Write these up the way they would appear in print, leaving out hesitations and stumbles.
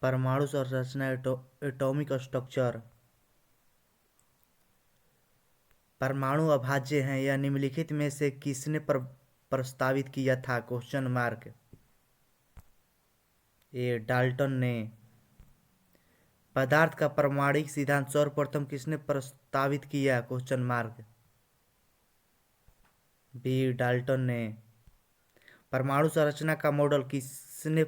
परमाणु संरचना atomic structure. परमाणु अभाज्य हैं, यह निम्नलिखित में से किसने प्रस्तावित किया था? Question mark. ए डाल्टन ने। पदार्थ का परमाणिक सिद्धांत सर्वप्रथम किसने प्रस्तावित किया? Question mark. बी डाल्टन ने। परमाणु संरचना का मॉडल किसने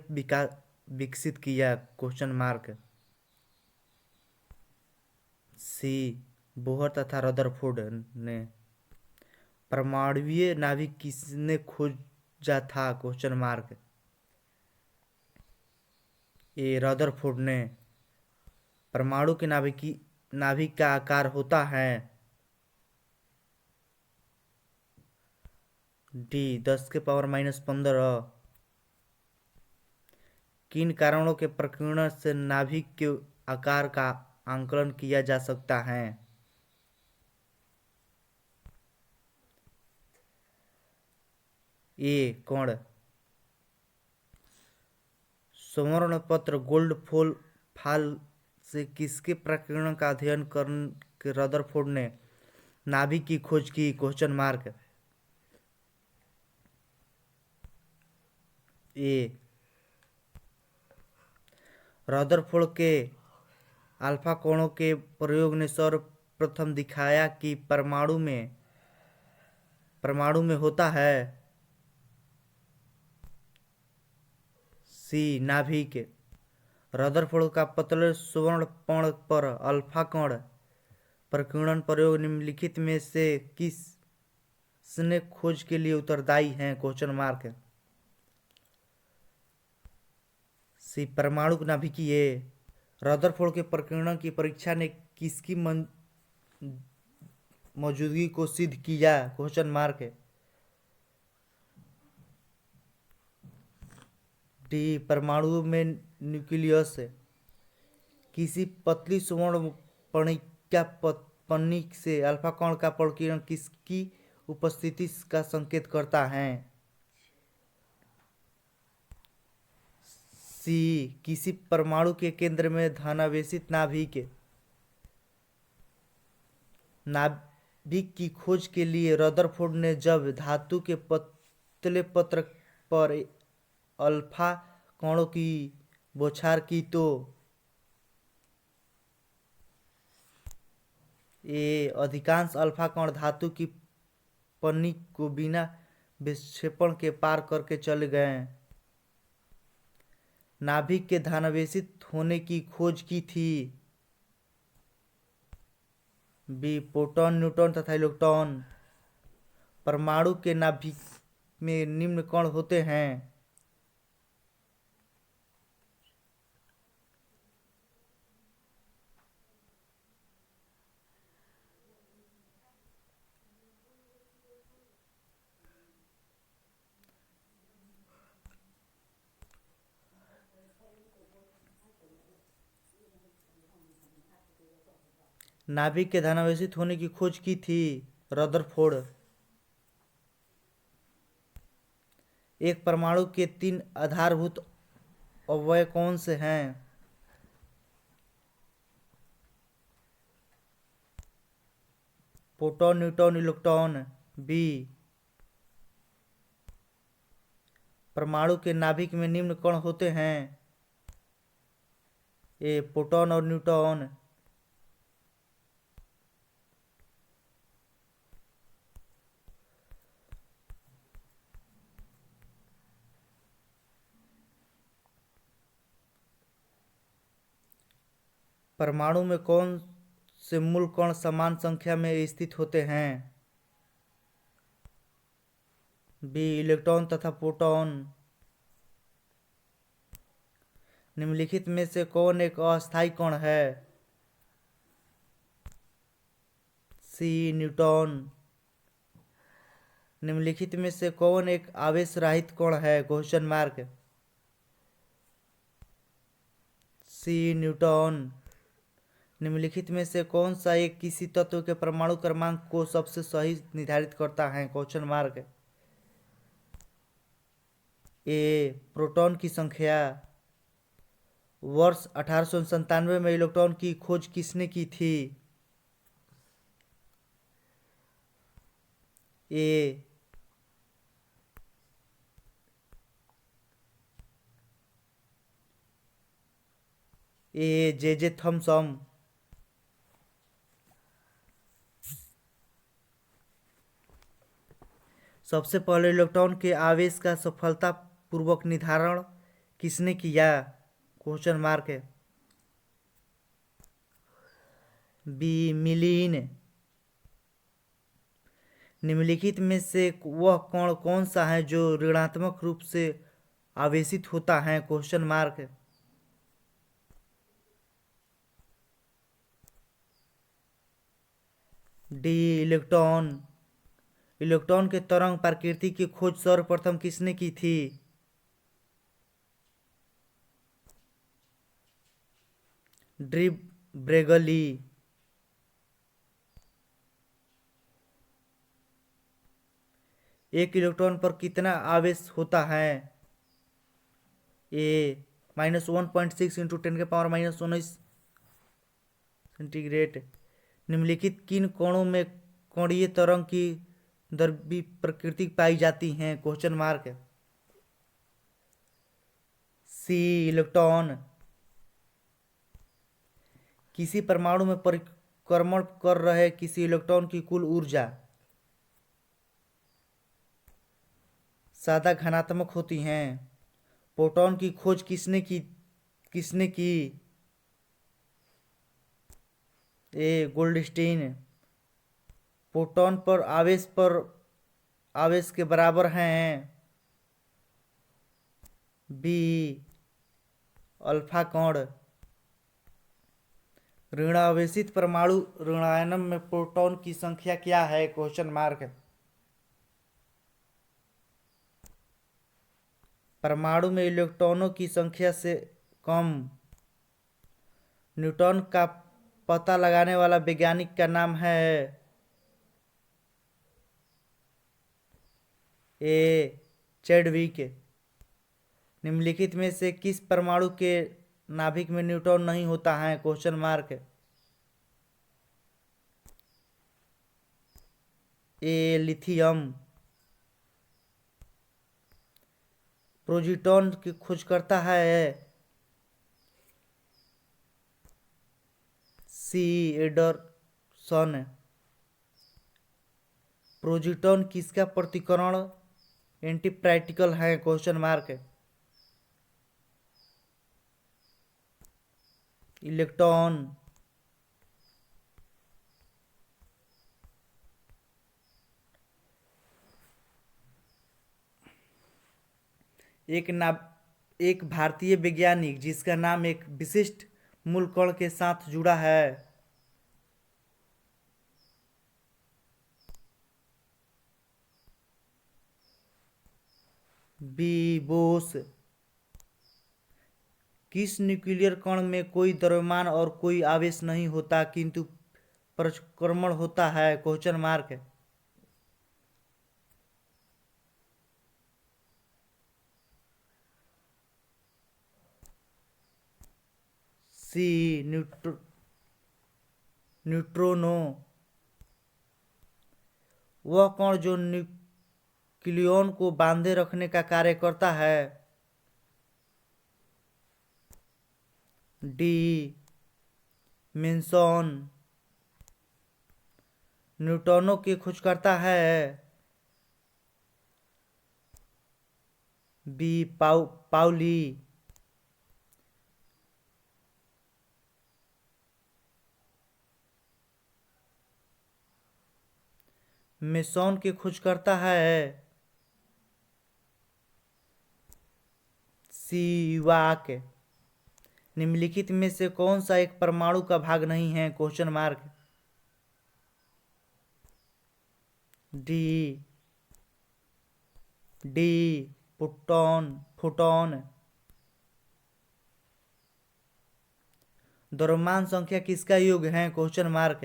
विकसित किया? Question mark. सी बोहर तथा रदरफोर्ड ने। परमाणुवीय नाभिक किसने खोजा था? Question mark. ए रदरफोर्ड ने। परमाणु के नाभिक का आकार होता है डी 10⁻⁻15। किन कारणों के प्रकीर्णन से नाभिक के आकार का आकलन किया जा सकता है? ए कण। स्वर्ण पत्र गोल्ड फॉल से किसके प्रकीर्णन का अध्ययन कर रदरफोर्ड ने नाभिक की खोज की? Question mark. ए रदरफोर्ड के अल्फा कोणों के प्रयोग ने सर्वप्रथम दिखाया कि परमाणु में होता है सी नाभिक। रदरफोर्ड का पतले स्वर्ण कण पर अल्फा कण प्रकीर्णन प्रयोग निम्नलिखित में से किसने खोज के लिए उत्तरदायी है? Question mark. सी परमाणु नाभिकीय। रदरफोर्ड के प्रकीर्णन की परीक्षा ने किसकी मौजूदगी को सिद्ध किया? Question mark. डी परमाणु में न्यूक्लियस। किसी पतली स्वर्ण पन्नी से अल्फा कण का प्रकीर्णन किसकी उपस्थिति का संकेत करता है? सी किसी परमाणु के केंद्र में धनावेशित नाभिक की खोज के लिए रदरफोर्ड ने जब धातु के पतले पत्र पर अल्फा कणों की बौछार की तो ये अधिकांश अल्फा कण धातु की पन्नी को बिना विक्षेपण के पार करके चले गए। नाभिक के धनावेशित होने की खोज की थी बी प्रोटॉन न्यूट्रॉन तथा इलेक्ट्रॉन। परमाणु के नाभिक में निम्न कण होते हैं नाभिक के धनावेशित होने की खोज की थी रदरफोर्ड। एक परमाणु के 3 आधारभूत अवयव कौन से हैं? Proton neutron electron. बी परमाणु के नाभिक में निम्न कण होते हैं ए प्रोटॉन और न्यूट्रॉन। परमाणु में कौन से मूल कण समान संख्या में स्थित होते हैं? बी इलेक्ट्रॉन तथा प्रोटॉन। निम्नलिखित में से कौन एक अस्थायी कण है? C neutron. निम्नलिखित में से कौन एक आवेश रहित कण है? Question mark. C neutron. निम्नलिखित में से कौन सा एक किसी तत्व के परमाणु क्रमांक को सबसे सही निर्धारित करता है? Question mark. ए प्रोटॉन की संख्या। वर्ष 1897 में इलेक्ट्रॉन की खोज किसने की थी? ए जे थॉमसन। सबसे पहले इलेक्ट्रॉन के आवेश का सफलतापूर्वक निर्धारण किसने किया? क्वेश्चन मार्क है। बी मिलीन। निम्नलिखित में से वह कण कौन सा है जो ऋणात्मक रूप से आवेशित होता है? क्वेश्चन मार्क है। D electron. इलेक्ट्रॉन के तरंग प्रकृति की खोज सर्वप्रथम किसने की थी? डी ब्रेगली। एक इलेक्ट्रॉन पर कितना आवेश होता है? ए -1.6 इंटू 10⁻⁻19 सेंटीग्रेड। निम्नलिखित किन कणों में कणीय तरंग की द्रव्य प्रकृति पाई जाती है? Question mark. C electron. किसी परमाणु में परिक्रमण कर रहे किसी इलेक्ट्रॉन की कुल ऊर्जा सादा घनात्मक होती है। प्रोटॉन की खोज किसने की? ए गोल्डस्टीन। प्रोटॉन पर आवेश के बराबर हैं। बी अल्फा कण। ऋणावेशित परमाणु ऋणायनम में प्रोटॉन की संख्या क्या है? Question mark. परमाणु में इलेक्ट्रॉनों की संख्या से कम। न्यूट्रॉन का पता लगाने वाला वैज्ञानिक का नाम है? ए चैडविक। निम्नलिखित में से किस परमाणु के नाभिक में न्यूट्रॉन नहीं होता है? Question mark. ए लिथियम। प्रोटॉन की खोज करता है? सी एंडरसन। प्रोटॉन किसका प्रतिकरण एंटीप्रैक्टिकल है? Question mark. इलेक्ट्रॉन। एक भारतीय वैज्ञानिक जिसका नाम एक विशिष्ट मूल कण के साथ जुड़ा है। बी बोस। किस न्यूक्लियर कण में कोई द्रव्यमान और कोई आवेश नहीं होता किंतु परिक्रमण होता है? Question mark. सी न्यूट्रोनो। वह कण जो न्यूक्लियन को बांधे रखने का कार्य करता है। D meson. न्यूट्रॉनों की खोज करता है? B Pauli. मेसॉन की खोज करता है? सी वाक। निम्नलिखित में से कौन सा एक परमाणु का भाग नहीं है? Question mark. D photon. द्रव्यमान संख्या किसका योग है? Question mark.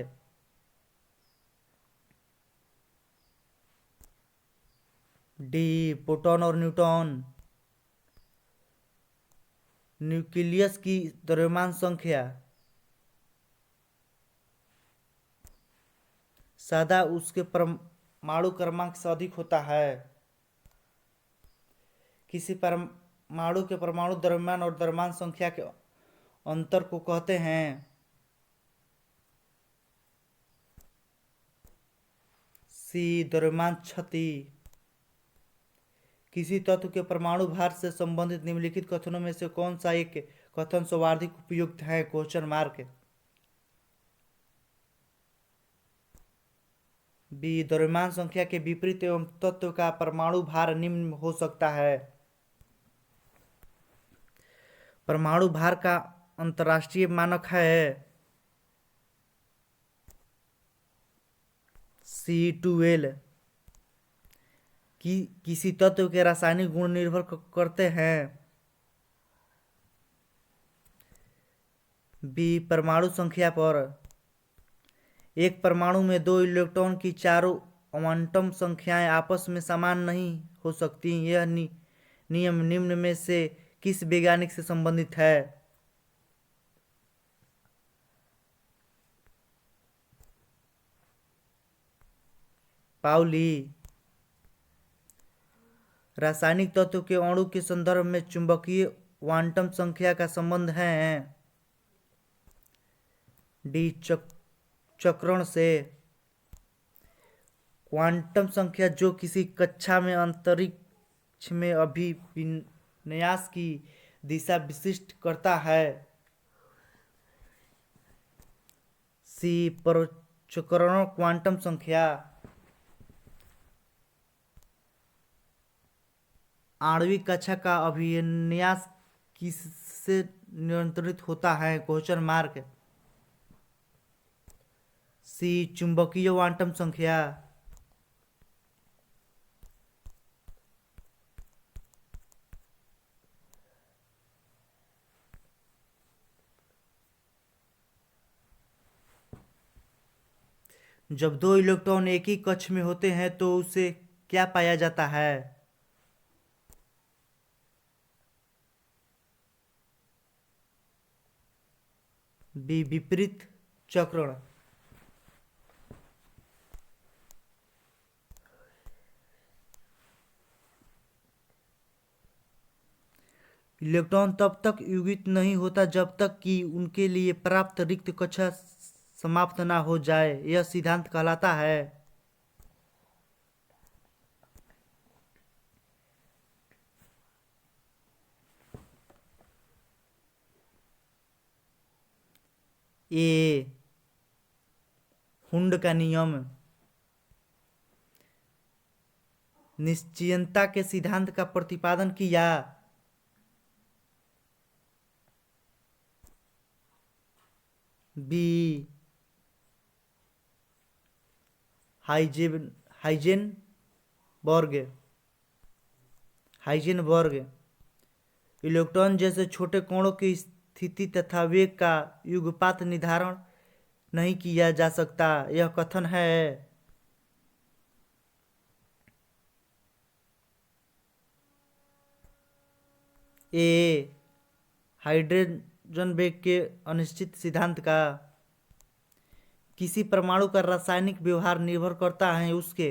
डी प्रोटॉन और न्यूट्रॉन। न्यूक्लियस की द्रव्यमान संख्या सदा उसके परमाणु क्रमांक से अधिक होता है। किसी परमाणु के परमाणु द्रव्यमान और द्रव्यमान संख्या के अंतर को कहते हैं द्रव्यमान क्षति। किसी तत्व के परमाणु भार से संबंधित निम्नलिखित कथनों में से कौन सा एक कथन सर्वाधिक उपयुक्त है? बी, द्रव्यमान संख्या के विपरीत एवं तत्व का परमाणु भार निम्न हो सकता है। परमाणु भार का अंतरराष्ट्रीय मानक है C12। किसी तत्व के रासायनिक गुण निर्भर करते हैं बी, परमाणु संख्या पर। एक परमाणु में दो इलेक्ट्रॉन की चारों क्वांटम संख्याएं आपस में समान नहीं हो सकती। यह नियम निम्न में से किस वैज्ञानिक से संबंधित है? पाउली। रासायनिक तत्व के अणु के संदर्भ में चुंबकीय क्वांटम संख्या का संबंध है डी, चक्रण से। क्वांटम संख्या जो किसी कक्षा में अंतरिक्ष में अभिविन्यास की दिशा विशिष्ट करता है। सी, परचक्रण क्वांटम संख्या। आणविक कक्षा का अभिविन्यास किससे नियंत्रित होता है? सी, चुंबकीय क्वांटम संख्या। जब दो इलेक्ट्रॉन एक ही कक्ष में होते हैं तो उसे क्या पाया जाता है? बी, विपरीत चक्रण। इलेक्ट्रॉन तब तक युग्मित नहीं होता जब तक कि उनके लिए प्राप्त रिक्त कक्षा समाप्त ना हो जाए। यह सिद्धांत कहलाता है ए, हुंड का नियम। निश्चयता के सिद्धांत का प्रतिपादन किया बी, हाइजेनबर्ग। इलेक्ट्रॉन जैसे छोटे कणों की स्थिति तथा वेग का युगपात निर्धारण नहीं किया जा सकता। यह कथन है ए, हाइजेनबर्ग के अनिश्चित सिद्धांत का। किसी परमाणु का रासायनिक व्यवहार निर्भर करता है उसके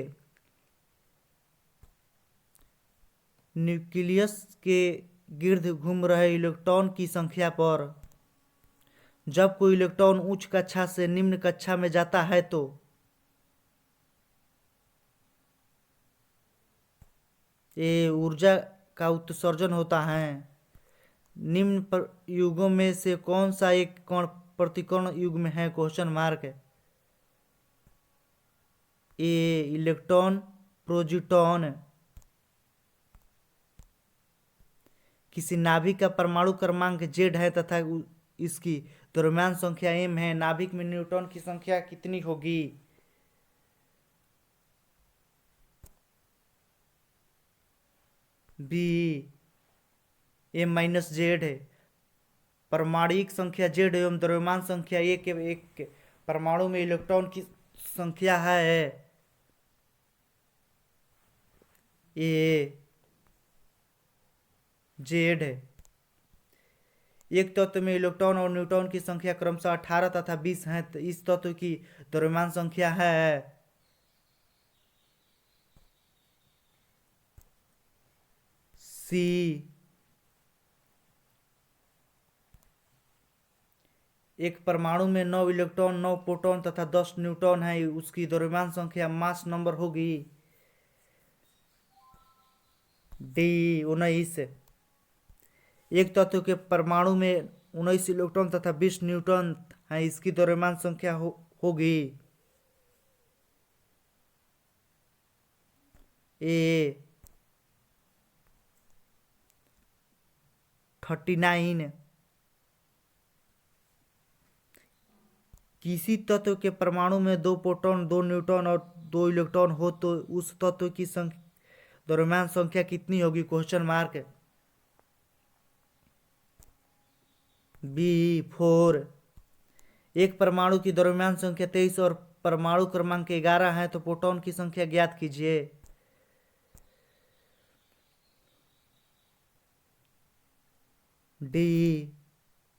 न्यूक्लियस के गिर्द घूम रहे इलेक्ट्रॉन की संख्या पर। जब कोई इलेक्ट्रॉन उच्च कक्षा से निम्न कक्षा में जाता है तो ये ऊर्जा का उत्सर्जन होता है। निम्न युगों में से कौन सा एक कण प्रतिकर्ण युग में है? ए, इलेक्ट्रॉन प्रोटॉन। किसी नाभिक का परमाणु क्रमांक Z है तथा इसकी द्रव्यमान संख्या m है। नाभिक में न्यूट्रॉन की संख्या कितनी होगी? बी, m-Z है। परमाणुक संख्या Z एवं द्रव्यमान संख्या एक परमाणु में इलेक्ट्रॉन की संख्या है ए, Z है। एक तत्व में इलेक्ट्रॉन और न्यूट्रॉन की संख्या क्रमशः 18 तथा 20 है। तो इस तत्व की द्रव्यमान संख्या है सी। एक परमाणु में 9 इलेक्ट्रॉन, 9 प्रोटॉन तथा 10 न्यूट्रॉन है। उसकी द्रव्यमान संख्या मास नंबर होगी डी 19। एक तत्व के परमाणु में 19 इलेक्ट्रॉन तथा 20 न्यूट्रॉन है। इसकी द्रव्यमान संख्या होगी ए 39। किसी तत्व के परमाणु में 2 प्रोटॉन, 2 न्यूट्रॉन और 2 इलेक्ट्रॉन हो तो उस तत्व की द्रव्यमान संख्या कितनी होगी? Question mark. बी 4। एक परमाणु की द्रव्यमान संख्या 23 और परमाणु क्रमांक 11 है तो प्रोटॉन की संख्या ज्ञात कीजिए। डी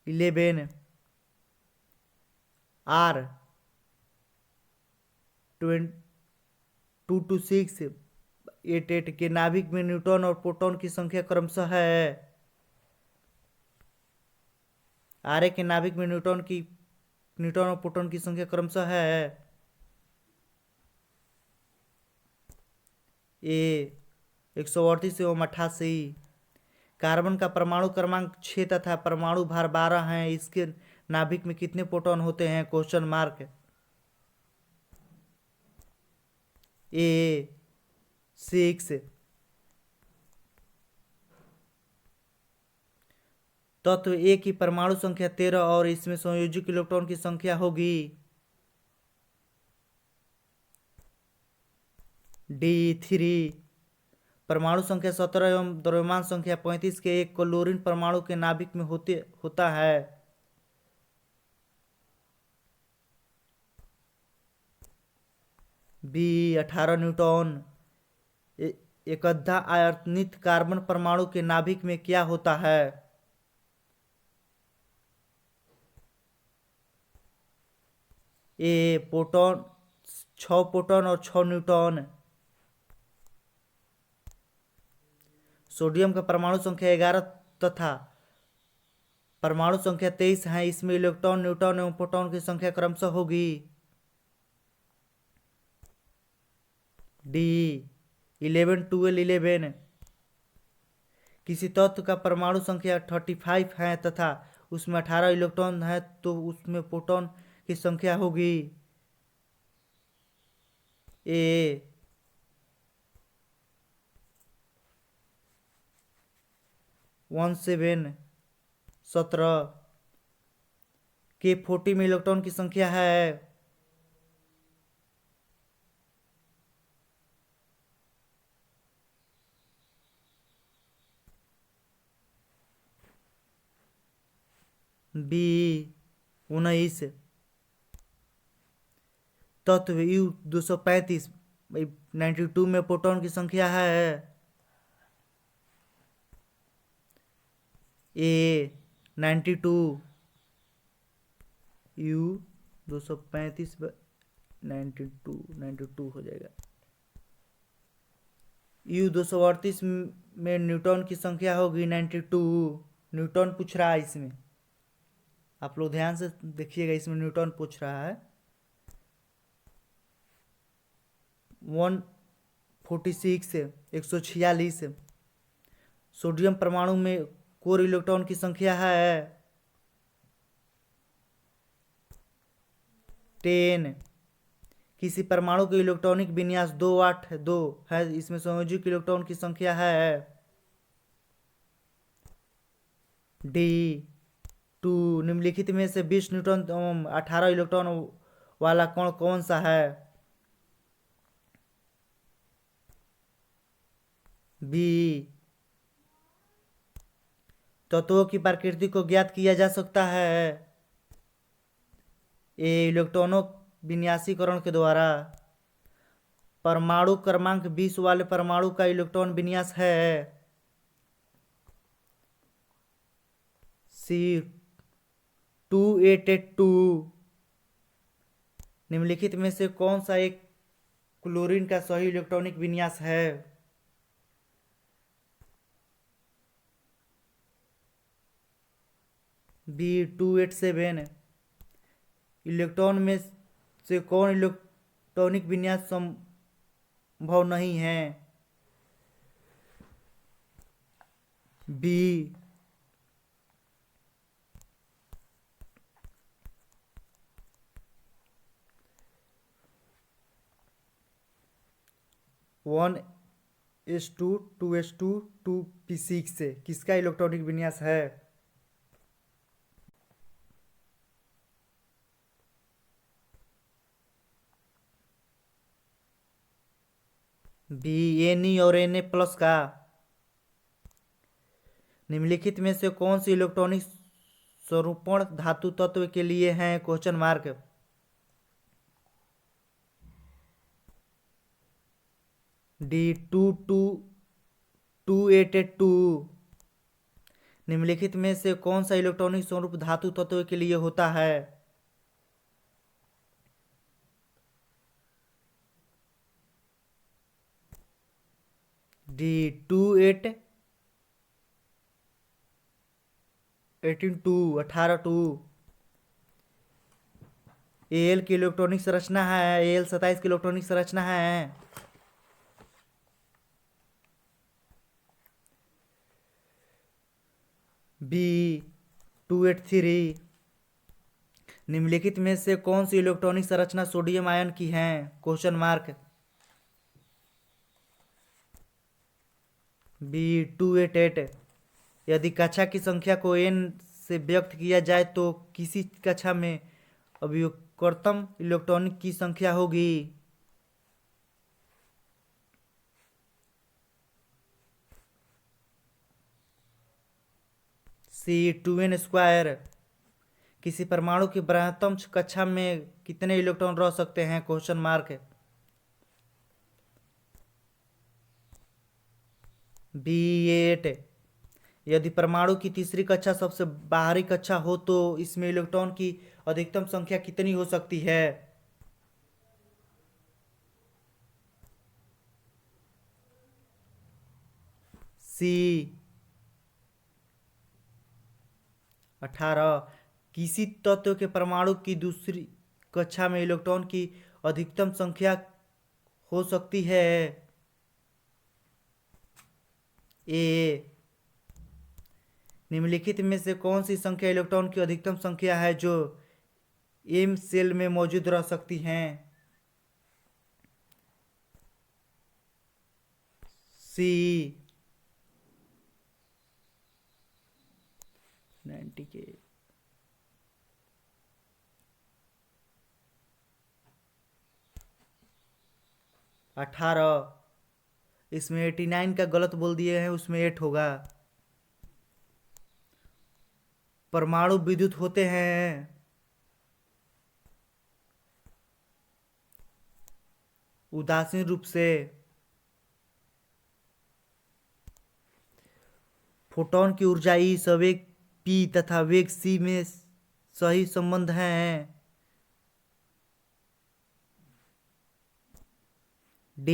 11। आर 2 to 6 8 के नाभिक में न्यूट्रॉन और प्रोटॉन की संख्या क्रमशः है। आर के नाभिक में न्यूट्रॉन और प्रोटॉन की संख्या क्रमशः है ए 138 एवं 88। कार्बन का परमाणु क्रमांक 6 तथा परमाणु भार 12 है। इसके नाभिक में कितने प्रोटॉन होते हैं? Question mark. ए 6। तत्व ए की परमाणु संख्या 13 और इसमें संयोजक इलेक्ट्रॉन की संख्या होगी डी 3। परमाणु संख्या 17 एवं द्रव्यमान संख्या 35 के एक क्लोरीन परमाणु के नाभिक में होता है बी 18 न्यूट्रॉन। एकधा आयतनित कार्बन परमाणु के नाभिक में क्या होता है? ए प्रोटॉन 6 प्रोटॉन और 6 न्यूट्रॉन। सोडियम का परमाणु संख्या 11 तथा परमाणु संख्या 23 है। इसमें इलेक्ट्रॉन, न्यूट्रॉन एवं प्रोटॉन की संख्या क्रमशः होगी डी 11 12 11। किसी तत्व का परमाणु संख्या 35 है तथा उसमें 18 इलेक्ट्रॉन है तो उसमें प्रोटॉन की संख्या होगी ए 17 के 40 में इलेक्ट्रॉन की संख्या है बी 19। तत्व यू 235 92 में प्रोटॉन की संख्या है ए 92। यू 235 92 हो जाएगा। यू 238 में न्यूट्रॉन की संख्या होगी 92। न्यूट्रॉन पूछ रहा है इसमें, आप लोग ध्यान से देखिएगा, इसमें न्यूट्रॉन पूछ रहा है। 146 146। सोडियम परमाणु में कोर इलेक्ट्रॉन की संख्या है 10। किसी परमाणु के इलेक्ट्रॉनिक विन्यास 2 8 2 है। इसमें संयोजक इलेक्ट्रॉन की संख्या है डी 2। निम्नलिखित में से 20 न्यूट्रॉन एवं 18 इलेक्ट्रॉन वाला कण कौन सा है? बी। तत्वों की प्रकृति को ज्ञात किया जा सकता है ए इलेक्ट्रॉनों विन्यासीकरण के द्वारा। परमाणु क्रमांक 20 वाले परमाणु का इलेक्ट्रॉन विन्यास है C2882। निम्नलिखित में से कौन सा एक क्लोरीन का सही इलेक्ट्रॉनिक विन्यास है? B287। इलेक्ट्रॉन में से कौन इलेक्ट्रॉनिक विन्यास संभव नहीं है? बी 1s2 2s2 2p6 से किसका इलेक्ट्रॉनिक विन्यास है? बी Na और Na+ का। निम्नलिखित में से कौन सी इलेक्ट्रॉनिक स्वरूपण धातु तत्व के लिए हैं? Question mark. D22882। निम्नलिखित में से कौन सा इलेक्ट्रॉनिक स्वरूप धातु तत्व के लिए होता है? D218 18 Al की इलेक्ट्रॉनिक संरचना है, Al27 की इलेक्ट्रॉनिक संरचना है। B283। निम्नलिखित में से कौन सी इलेक्ट्रॉनिक संरचना सोडियम आयन की है? Question mark. B288। यदि कक्षा की संख्या को n से व्यक्त किया जाए तो किसी कक्षा में अभियोक्तम इलेक्ट्रॉनिक की संख्या होगी? C2n²। किसी परमाणु की बृहत्तम कक्षा में कितने इलेक्ट्रॉन रह सकते हैं? Question mark. B8। यदि परमाणु की तीसरी कक्षा सबसे बाहरी कक्षा हो तो इसमें इलेक्ट्रॉन की अधिकतम संख्या कितनी हो सकती है? C18। किसी तत्व के परमाणु की दूसरी कक्षा में इलेक्ट्रॉन की अधिकतम संख्या हो सकती है? A। निम्नलिखित में से कौन सी संख्या इलेक्ट्रॉन की अधिकतम संख्या है जो m सेल में मौजूद रह सकती हैं? C 90 के। अठारह। इसमें 89 का गलत बोल दिए हैं, उसमें 8 होगा। परमाणु विद्युत होते हैं उदासीन रूप से। फोटॉन की ऊर्जा E संवेग P तथा वेग C में सही संबंध है। D।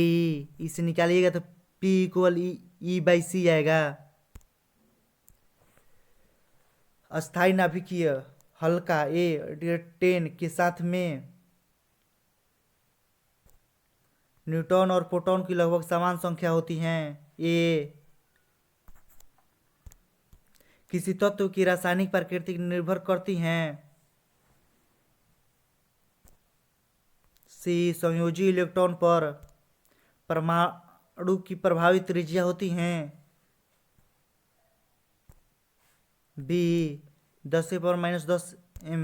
इसे निकालिएगा तो P = E/C आएगा। अस्थाई नाभिकीय हल्का A10 के साथ में न्यूट्रॉन और प्रोटॉन की लगभग समान संख्या होती हैं। A। किसी तत्व की रासायनिक प्रकृति निर्भर करती हैं। C। संयोजी इलेक्ट्रॉन पर परमाणु की प्रभावी त्रिज्या होती हैं। B। 10⁻⁻10 m